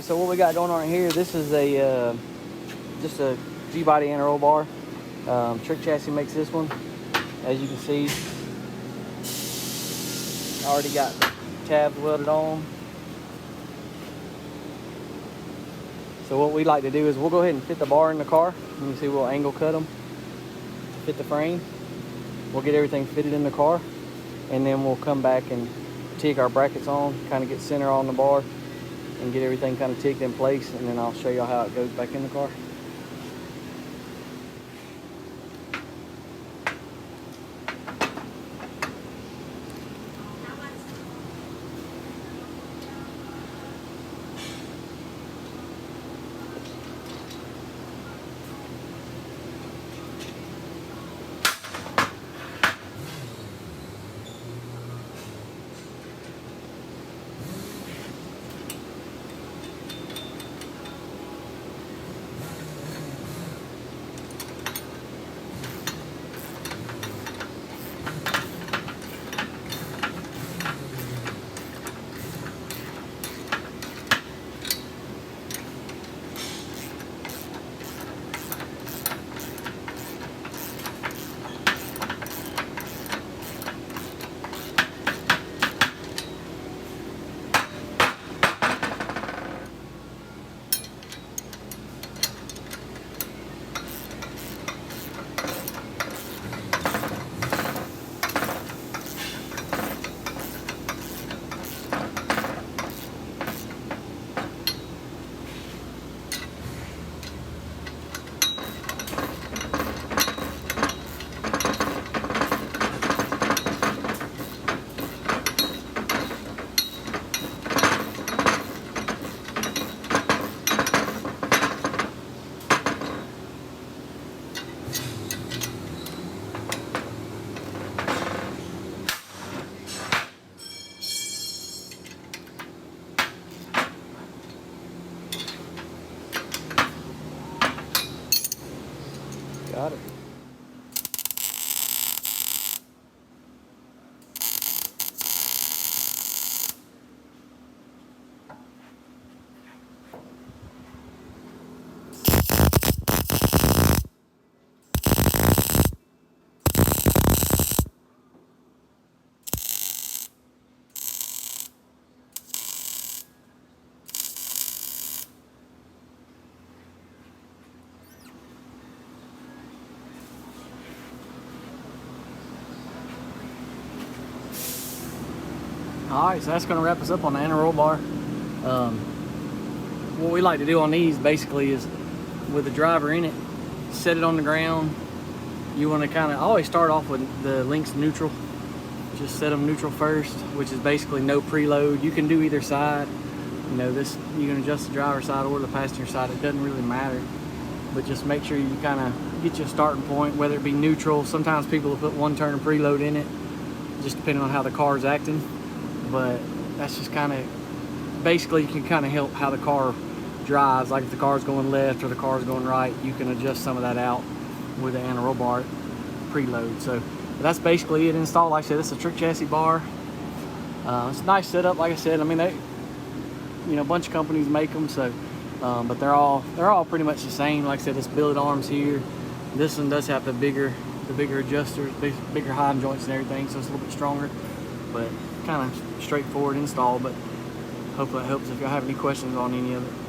So what we got going on here, this is a just a G-body and a roll bar. Trick Chassis makes this one. As you can see, I already got the tabs welded on. So what we like to do is we'll go ahead and fit the bar in the car. You can see we'll angle cut them to fit the frame. We'll get everything fitted in the car, and then we'll come back and TIG our brackets on, kind of get center on the bar and get everything kind of TIGged in place, and then I'll show you how it goes back in the car. Got it. Alright, so that's going to wrap us up on the anti-roll bar. What we like to do on these basically is, with the driver in it, set it on the ground. You want to kind of always start off with the links neutral. Just set them neutral first, which is basically no preload. You can do either side. You know, this, you can adjust the driver's side or the passenger side. It doesn't really matter. But just make sure you kind of get your starting point, whether it be neutral. Sometimes people will put one turn of preload in it, just depending on how the car's acting. But that's just kind of, basically you can kind of help how the car drives. Like if the car's going left or the car's going right, you can adjust some of that out with the anti-roll bar preload. So that's basically it installed. Like I said, it's a Trick Chassis bar. It's a nice setup, like I said. I mean, they, you know, a bunch of companies make them, so but they're all pretty much the same. Like I said, it's billet arms here. This one does have the bigger adjusters, bigger high joints and everything, so it's a little bit stronger. But kind of straightforward install, but hopefully that helps if y'all have any questions on any of it.